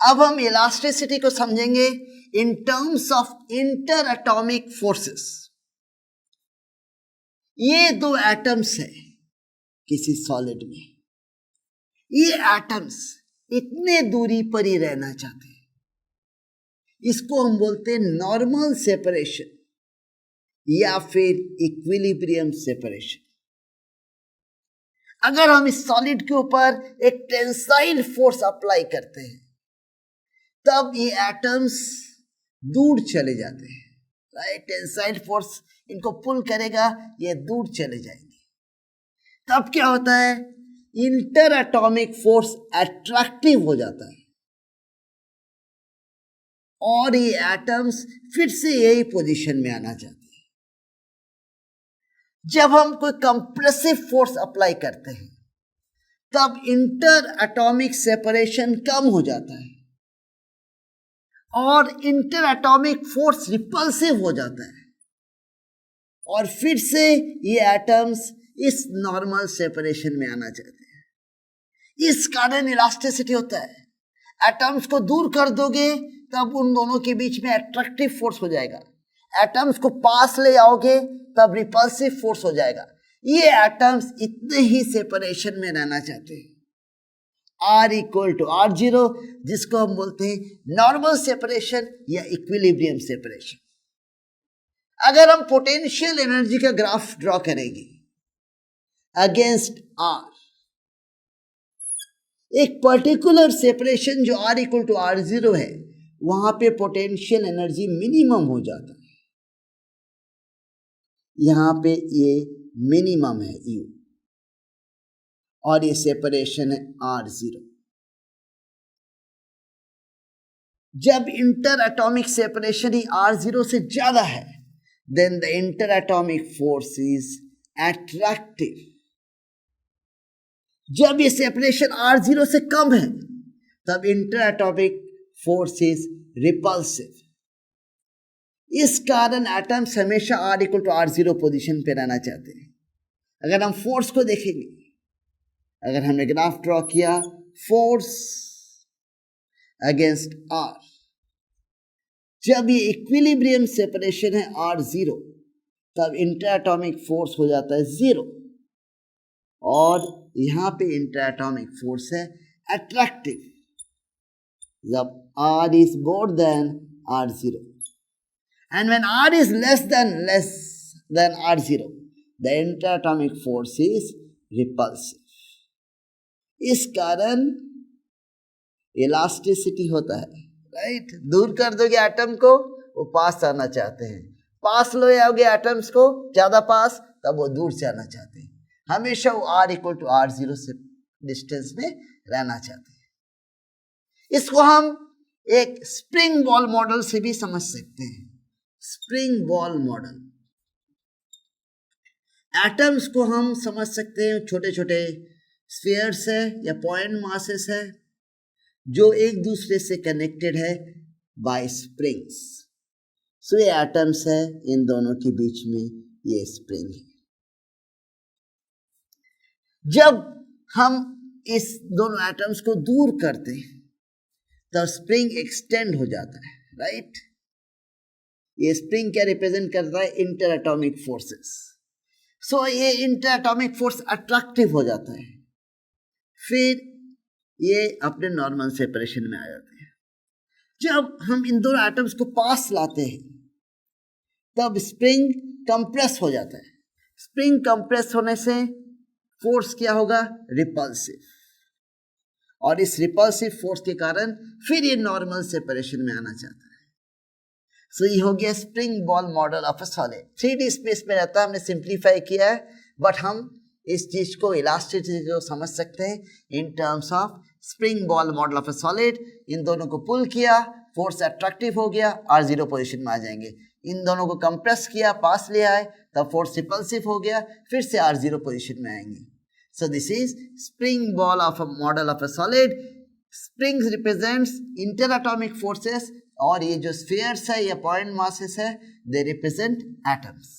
अब हम इलास्टिसिटी को समझेंगे इन terms of inter atomic forces. ये दो एटम्स है किसी सॉलिड में, ये एटम्स इतने दूरी पर ही रहना चाहते हैं, इसको हम बोलते हैं नॉर्मल सेपरेशन या फिर इक्विलिब्रियम सेपरेशन। अगर हम इस सॉलिड के ऊपर एक टेंसाइल फोर्स अप्लाई करते हैं तब ये एटम्स दूर चले जाते हैं, राइट। टेंसाइल फोर्स इनको पुल करेगा, ये दूर चले जाएंगे। तब क्या होता है, इंटर एटॉमिक फोर्स अट्रैक्टिव हो जाता है और ये एटम्स फिर से यही पोजीशन में आना चाहते हैं। जब हम कोई कंप्रेसिव फोर्स अप्लाई करते हैं तब इंटर एटॉमिक सेपरेशन कम हो जाता है और इंटर एटॉमिक फोर्स रिपल्सिव हो जाता है और फिर से ये एटम्स इस नॉर्मल सेपरेशन में आना चाहते हैं। इस कारण इलास्टिसिटी होता है। एटम्स को दूर कर दोगे तब उन दोनों के बीच में अट्रैक्टिव फोर्स हो जाएगा, एटम्स को पास ले आओगे तब रिपल्सिव फोर्स हो जाएगा। ये एटम्स इतने ही सेपरेशन में रहना चाहते हैं, R इक्वल टू R0, जिसको हम बोलते हैं नॉर्मल सेपरेशन या इक्विलिब्रियम सेपरेशन। अगर हम पोटेंशियल एनर्जी का ग्राफ ड्रॉ करेंगे अगेंस्ट R, एक पर्टिकुलर सेपरेशन जो R इक्वल टू R0 है, वहां पे पोटेंशियल एनर्जी मिनिमम हो जाता है। यहां पे ये मिनिमम है U और ये सेपरेशन है R0। जब इंटर एटॉमिक सेपरेशन ही R0 से ज्यादा है, then the inter atomic force is attractive. जब ये सेपरेशन R0 से कम है तब inter atomic force is repulsive. इस कारण एटम्स हमेशा R equal to R0 position पे रहना चाहते हैं। अगर हम फोर्स को देखेंगे, अगर हमने ग्राफ ड्रॉ किया फोर्स अगेंस्ट R, जब ये इक्विलिब्रियम सेपरेशन है R0 तब इंटर एटॉमिक फोर्स हो जाता है 0 और यहां पे इंटर एटॉमिक फोर्स है अट्रैक्टिव। जब R is more than R0 and when R is less than R0, the interatomic force is repulsive. इस कारण इलास्टिसिटी होता है, राइट। दूर कर दोगे एटम को, वो पास आना चाहते हैं, पास ले आओगे एटम्स को ज्यादा पास, तब वो दूर से आना चाहते हैं। हमेशा वो R इक्वल टू R0 से डिस्टेंस में रहना चाहते हैं। इसको हम एक स्प्रिंग बॉल मॉडल से भी समझ सकते हैं। स्प्रिंग बॉल मॉडल, एटम्स को हम समझ सकते हैं छोटे छोटे स्फीयर्स है या पॉइंट मासेस है जो एक दूसरे से कनेक्टेड है बाय स्प्रिंग्स। सो ये एटम्स है, इन दोनों के बीच में ये स्प्रिंग है। जब हम इस दोनों एटम्स को दूर करते हैं तो स्प्रिंग एक्सटेंड हो जाता है, राइट। ये स्प्रिंग क्या रिप्रेजेंट करता है, इंटर एटॉमिक फोर्सेस। सो ये इंटर एटॉमिक फोर्स अट्रैक्टिव हो जाता है, फिर ये अपने नॉर्मल सेपरेशन में आ जाते हैं। जब हम इन दोनों एटम्स को पास लाते हैं तब स्प्रिंग कंप्रेस हो जाता है। स्प्रिंग कंप्रेस होने से फोर्स क्या होगा, रिपल्सिव, और इस रिपल्सिव फोर्स के कारण फिर ये नॉर्मल सेपरेशन में आना चाहता है। सो ये हो गया spring ball model of a solid. 3D space में रहता है, हमने सिंप्लीफाई किया है, बट हम इस चीज को इलास्टिसिटी को समझ सकते हैं in terms of spring ball model of a solid. इन दोनों को पुल किया, फोर्स अट्रैक्टिव हो गया, R0 पोजीशन में आ जाएंगे। इन दोनों को कंप्रेस किया, पास ले आए, तब फोर्स रिपल्सिव हो गया, फिर से R0 पोजीशन में आएंगे। So this is spring ball of a model of a solid. Springs represents interatomic forces, और ये जो spheres है या point masses है, they represent atoms.